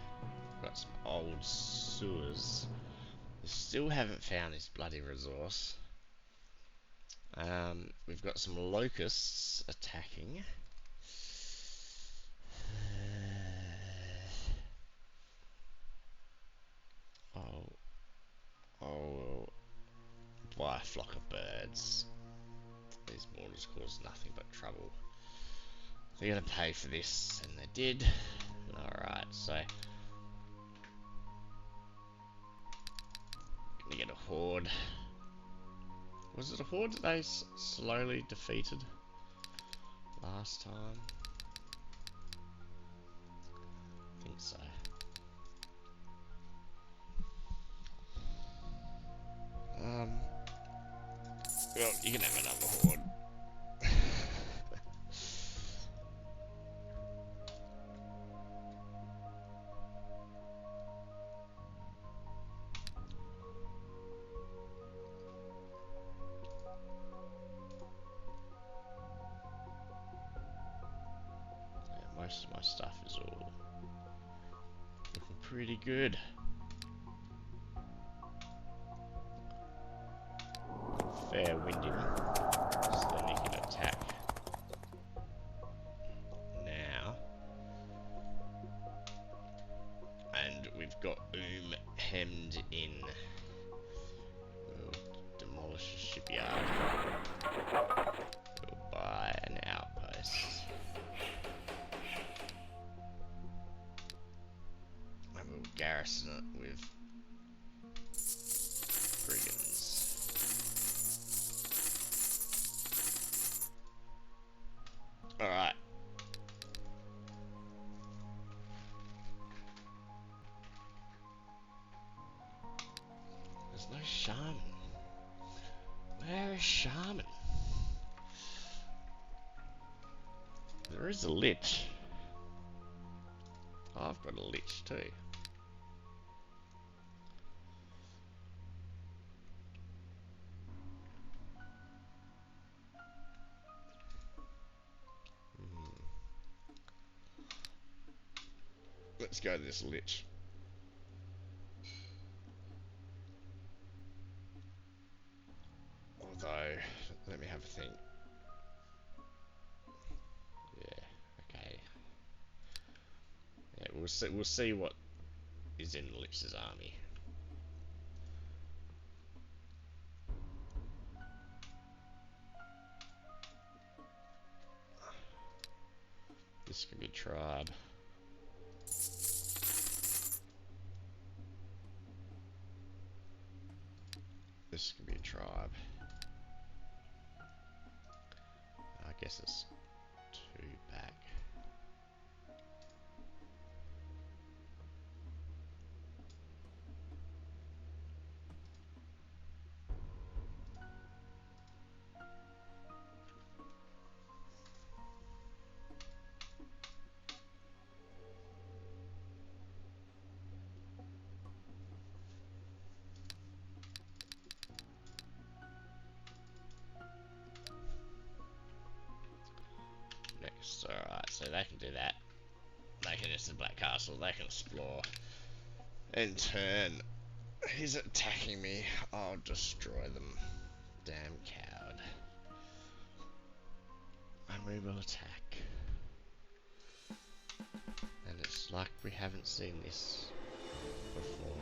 We've got some old sewers. We still haven't found this bloody resource. We've got some locusts attacking. Oh, by a flock of birds. These mortars cause nothing but trouble. They're gonna pay for this, and they did. Alright, so gonna get a horde. Was it a horde that they slowly defeated last time? I think so. Well, you can have another horde. Most of my stuff is all looking pretty good. Fair winding, so then you can attack. Now, and we've got Oumm hemmed in. We'll demolish the shipyard. We'll buy an outpost. And we'll garrison it with brigands. Alright. There's no shaman. Where is shaman? There is a lich. I've got a lich too. Let's go to this lich. Although, let me have a think. Yeah, okay. Yeah, we'll see what is in the lich's army. This could be tribe. This could be a tribe. I guess it's 2 back. Next, alright, so they can do that. They can enter the Black Castle, they can explore. In turn, he's attacking me. I'll destroy them. Damn coward. And we will attack. And it's like we haven't seen this before.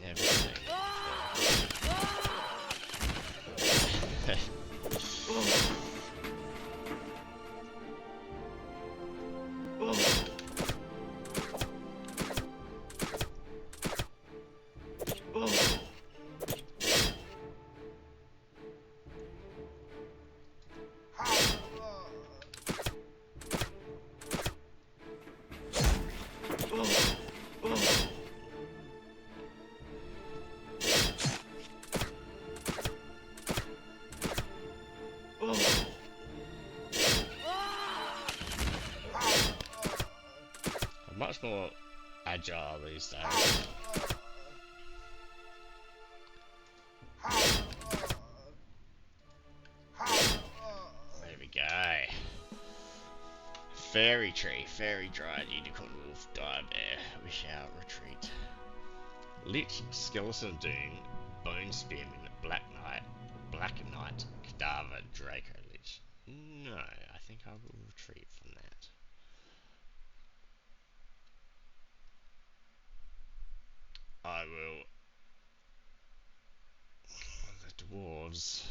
Never seen it. I'm much more agile these days. There we go. Fairy tree, fairy dried, unicorn wolf, dire bear. We shall retreat. Lich, skeleton doom, bone spearman, black knight, cadaver, draco lich. No, I think I will retreat from that. I will. The dwarves.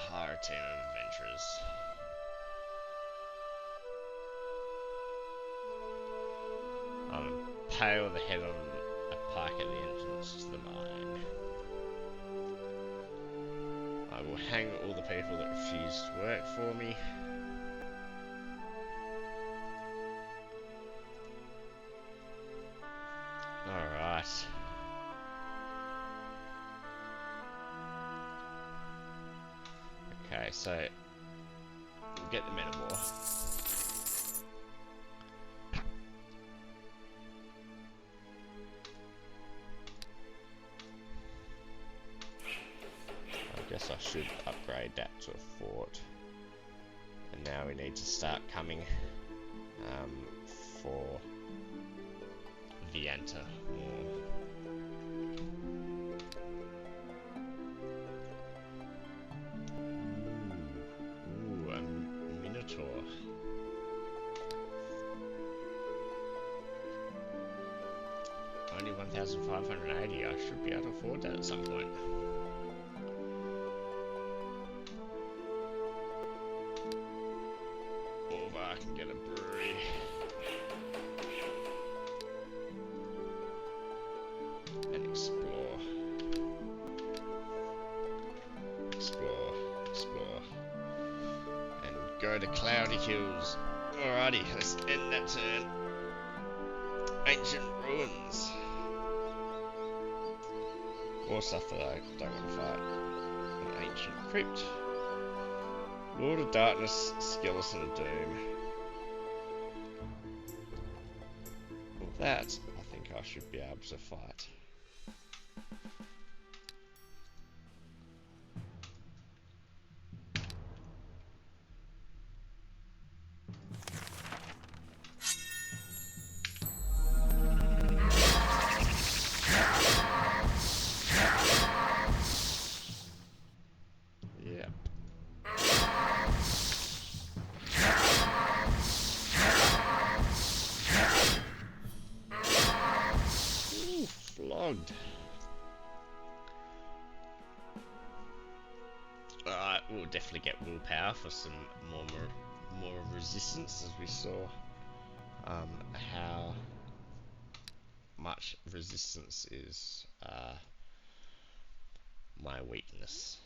Hire a team of adventurers. Impale the head on a pike at the entrance to the mine. I will hang all the people that refuse to work for me. Alright. Okay, so we'll get the men of war. I guess I should upgrade that to a fort. And now we need to start coming for Vianta War. Ooh, a Minotaur. Only 1,580. I should be able to afford that at some point. Or I can get a brewery. And explore. Explore. And go to Cloudy Hills. Alrighty, let's end that turn. Ancient ruins. More stuff that I don't want to fight. An ancient crypt. Lord of Darkness, Skeleton of Doom. With that, I think I should be able to fight. Alright, we'll definitely get willpower for some more resistance, as we saw how much resistance is my weakness.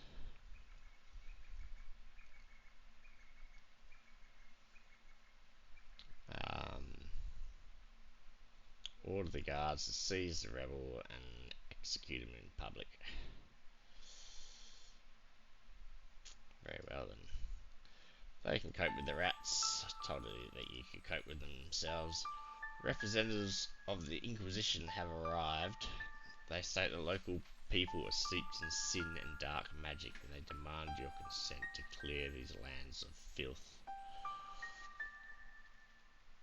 Order the guards to seize the rebel and execute him in public. Very well then. They can cope with the rats. I told you that you could cope with them themselves. Representatives of the Inquisition have arrived. They state that local people are steeped in sin and dark magic, and they demand your consent to clear these lands of filth.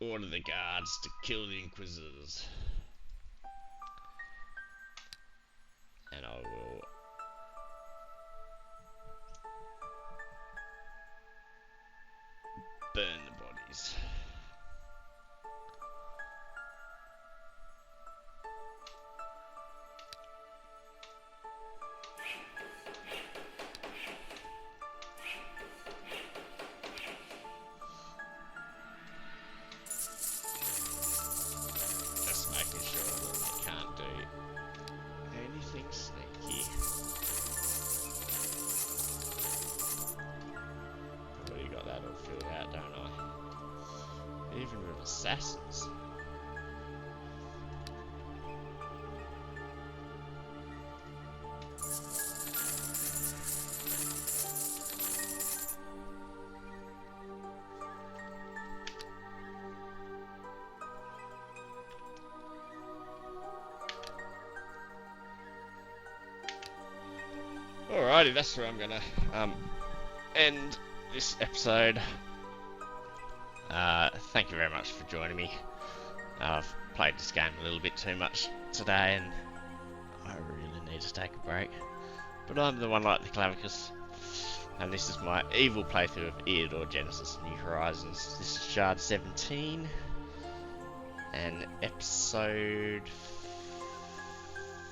Order the guards to kill the Inquisitors. And I will burn the bodies. Just making sure that they can't do anything sneaky. I've already got that all filled out, don't I? Even with assassins. Alrighty, that's where I'm gonna end this episode. Thank you very much for joining me. I've played this game a little bit too much today, and I really need to take a break. But I'm the one like the Klavicus. And this is my evil playthrough of Eador Genesis New Horizons. This is Shard 17. And episode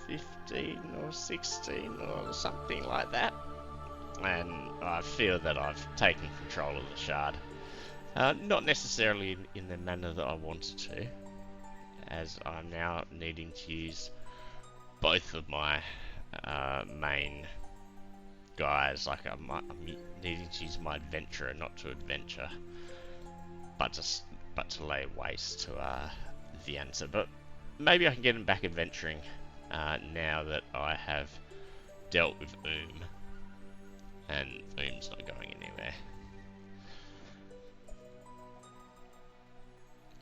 15 or 16 or something like that. And I feel that I've taken control of the Shard. Not necessarily in the manner that I wanted to, as I'm now needing to use both of my main guys. Like I'm needing to use my adventurer, not to adventure, but to lay waste to the answer. But maybe I can get him back adventuring now that I have dealt with Oumm, and Oumm's not going anywhere.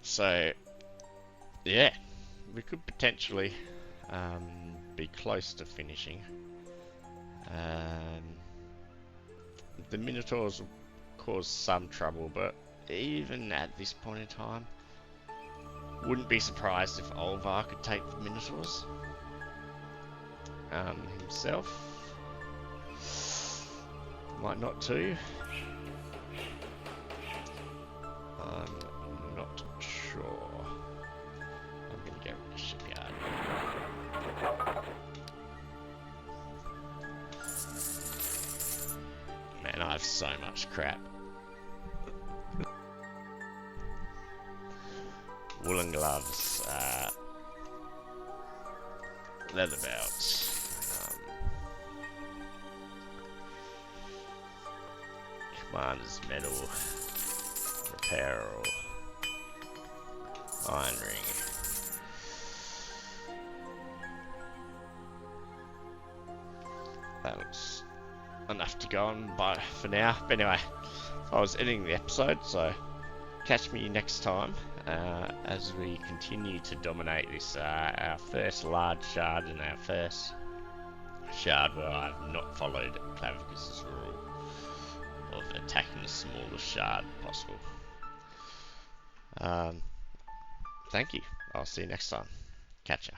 So yeah, we could potentially be close to finishing. The Minotaurs will cause some trouble, but even at this point in time, wouldn't be surprised if Olvar could take the Minotaurs himself. Might not too. I'm not sure. I'm gonna get rid of the shipyard. Man, I have so much crap. Woolen gloves, leather belts, commander's medal, apparel, iron ring. That looks enough to go on by for now. But anyway, I was editing the episode, so catch me next time as we continue to dominate this our first large shard and our first shard where I have not followed Klavicus' rule of attacking the smallest shard possible. Thank you. I'll see you next time. Catch ya.